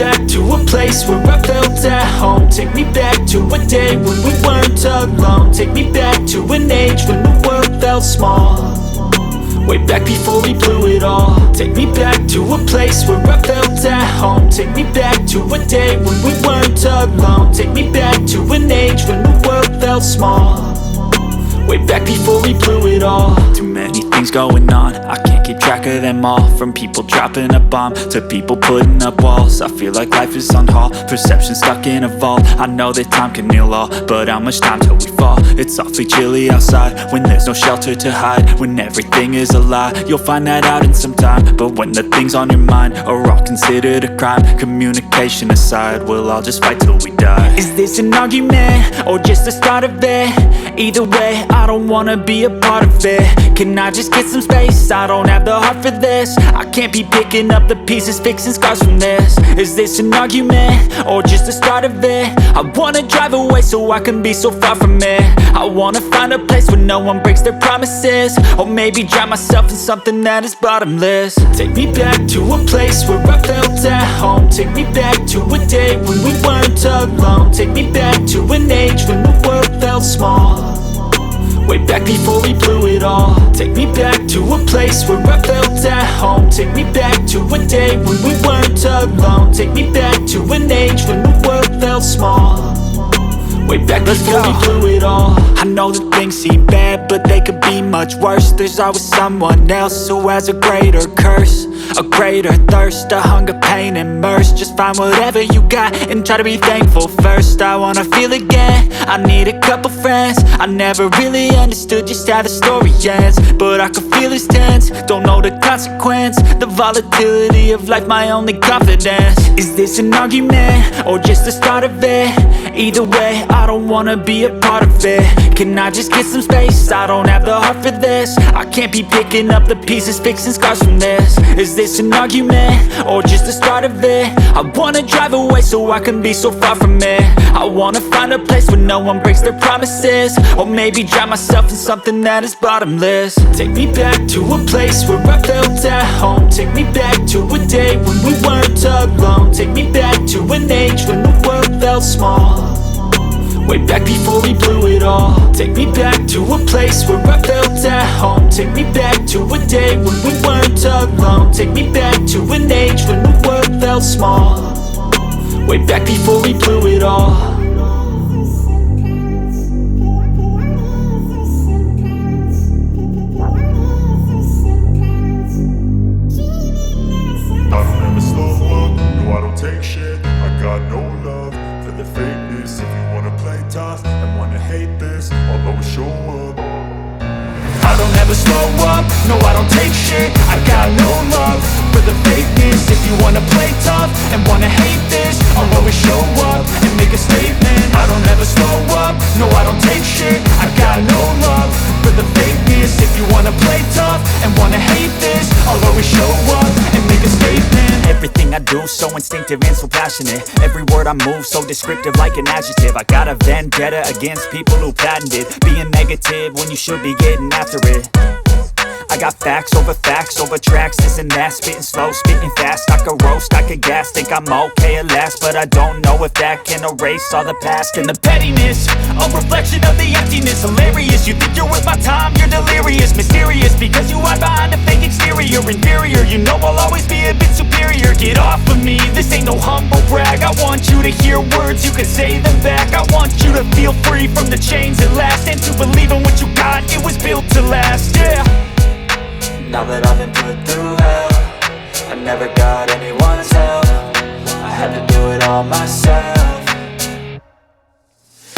back to a place where I felt at home. Take me back to a day when we weren't alone. Take me back to an age when the world felt small, way back before we blew it all. Take me back to a place where I felt at home. Take me back to a day when we weren't alone. Take me back to an age when the world felt small, way back before we blew it all. Too many things going on, I can't keep track of them all. From people dropping a bomb to people putting up walls. I feel like life is on hold, perception stuck in a vault. I know that time can heal all, but how much time till we fall? It's awfully chilly outside when there's no shelter to hide. When everything is a lie, you'll find that out in some time. But when the things on your mind are all considered a crime, communication aside, we'll all just fight till we die. Is this an argument or just the start of it? Either way, I don't wanna be a part of it. Can I just get some space? I don't have the heart for this. I can't be picking up the pieces, fixing scars from this. Is this an argument or just the start of it? I wanna drive away so I can be so far from it. I wanna find a place where no one breaks their promises, or maybe drown myself in something that is bottomless. Take me back to a place where I felt at home. Take me back to a day when we weren't alone. Take me back to an age when the world felt small, way back before we blew it all. Take me back to a place where I felt at home. Take me back to a day when we weren't alone. Take me back to an age when the world felt small, way back before we blew it all. I know that things seem bad, but they could be much worse. There's always someone else who has a greater curse, a greater thirst, a hunger, pain, and mercy. Just find whatever you got and try to be thankful first. I wanna feel again, I need a couple friends. I never really understood just how the story ends, but I can feel it's tense, don't know the consequence. The volatility of life, my only confidence. Is this an argument or just the start of it? Either way, I don't wanna be a part of it. Can I just get some space? I don't have the heart for this. I can't be picking up the pieces, fixing scars from this. Is this an argument or just the start of it? I wanna drive away so I can be so far from it. I wanna find a place where no one breaks their promises, or maybe drown myself in something that is bottomless. Take me back to a place where I felt at home. Take me back to a day when we weren't alone. Take me back to an age when the world felt small, way back before we blew it all. Take me back to a place where I felt at home. Take me back to a day when we weren't alone. Take me back to an age when the world felt small, way back before we blew it all. I don't ever slow up, no I don't take shit. I got no love for the fakeness. If you wanna play tough and wanna hate this, I'll always show up. I don't ever slow up, no I don't take shit. I got no love for the fakeness. If you wanna play tough and wanna hate this, I'll always show up and make a statement. I don't ever slow up, no I don't take shit. I got no love for the fakeness. If you wanna play tough and wanna hate this, I'll always show up and make a statement. Everything I do so instinctive and so passionate. Every word I move so descriptive like an adjective. I got a vendetta against people who patented being negative when you should be getting after it. I got facts over tracks, this and that. Spitting slow, spitting fast. I could roast, I could gas. Think I'm okay at last, but I don't know if that can erase all the past. And the pettiness, a reflection of the emptiness. Hilarious, you think you're worth my time, you're delirious. Mysterious, because you hide behind a fake exterior. Inferior, you know I'll always be a bit superior. Get off of me, this ain't no humble brag. I want you to hear words, you can say them back. I want you to feel free from the chains at last, and to believe in what you got, it was built to last, yeah. Now that I've been put through hell, I never got anyone's help. I had to do it all myself.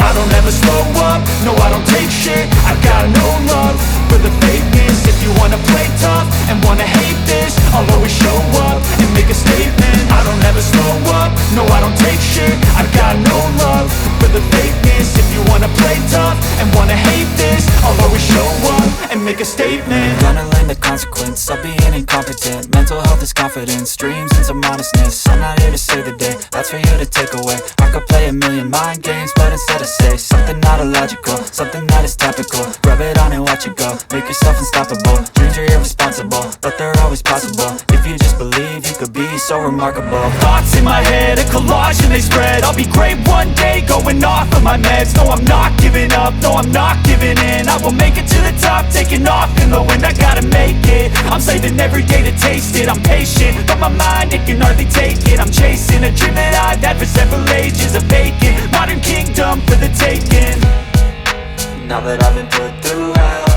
I don't ever slow up, no I don't take shit. I got no love for the fakeness. If you wanna play tough and wanna hate this, I'll always show up and make a statement. I don't ever slow up, no I don't take shit. I got no love for the fakeness. If you wanna play tough and wanna hate this, I'll always show up and make a statement. Gonna learn the consequence of being incompetent. Mental health is confidence, dreams and some modestness. I'm not here to save the day, that's for you to take away. I could play a million mind games, but instead I say something not illogical, something that is topical. Rub it on and watch it go, make yourself unstoppable. Dreams are irresponsible, but they're always possible. If you just believe, you could be so so remarkable. Thoughts in my head, a collage and they spread. I'll be great one day, going off of my meds. No, I'm not giving up, no, I'm not giving in. I will make it to the top, taking off in the wind. I gotta make it, I'm saving every day to taste it. I'm patient, but my mind, it can hardly take it. I'm chasing a dream that I've had for several ages. A vacant, modern kingdom for the taking. Now that I've been put through hell,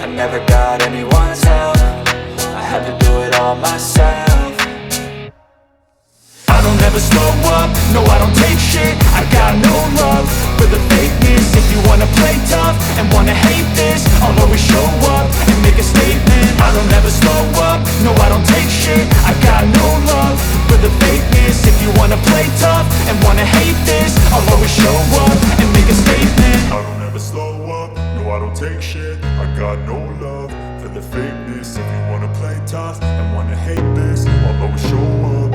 I never got anyone's help. I had to do it all myself. I don't ever slow up, no I don't take shit. I got no love for the fakeness. If you wanna play tough and wanna hate this, I'll always show up and make a statement. I don't ever slow up, no I don't take shit. I got no love for the fakeness. If you wanna play tough and wanna hate this, I'll always show up and make a statement. I don't ever slow up, no I don't take shit. I got no love for the fakeness. If you wanna play tough and wanna hate this, I'll always show up.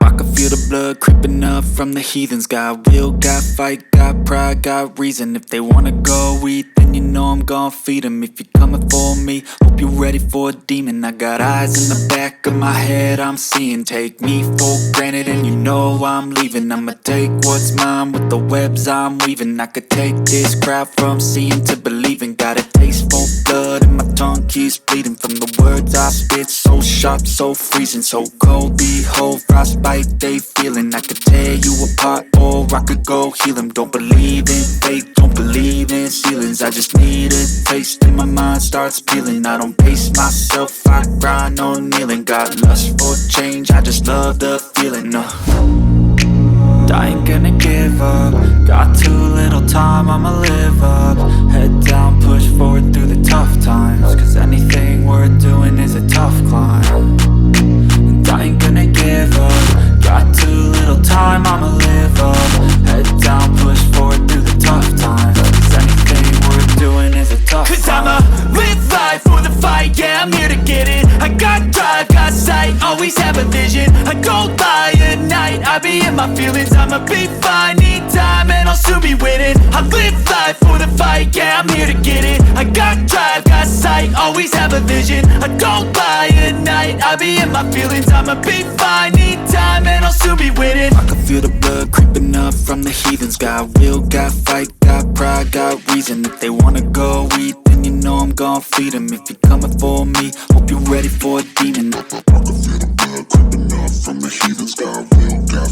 I can feel the blood creeping up from the heathens. Got will, got fight, got pride, got reason. If they wanna go eat, then you know I'm gon' feed them. If you're coming for me, hope you're ready for a demon. I got eyes in the back of my head, I'm seeing. Take me for granted and you know I'm leaving. I'ma take what's mine with the webs I'm weaving. I could take this crowd from seeing to believing. Got a taste for blood and my tongue keeps bleeding. From the words I spit, so sharp, so freezing. So cold, behold, frostbite they feeling. I could tear you apart or I could go heal them. Don't believe in fate, don't believe in ceilings. I just need a taste and my mind starts peeling. I don't pace myself, I grind on kneeling. Got lust for change, I just love the feeling. I ain't gonna give up. Got too little time, I'ma live up. Head down, push forward through the tough times. Cause anything worth doing is a tough climb. And I ain't gonna give up. Got too little time, I'ma live up. Head down, push forward through the tough times. Cause anything worth doing is a tough climb. Cause I'ma live life for the fight, yeah, I'm here to get it. I got drive, got sight, always have a vision. I go by at night, I be in my feelings. I'ma be fine, need time, and I'll soon be winning. I live life for the fight, yeah, I'm here to get it. I got drive, got sight, always have a vision. I go by at night, I be in my feelings. I'ma be fine, need time, and I'll soon be winning. I can feel the blood creeping up from the heathens. Got will, got fight, got pride, got reason. If they wanna go eat, then you know I'm gon' feed them. If you're coming for me, hope you're ready for a demon. I can feel the blood creeping up from the heathens. Got will, got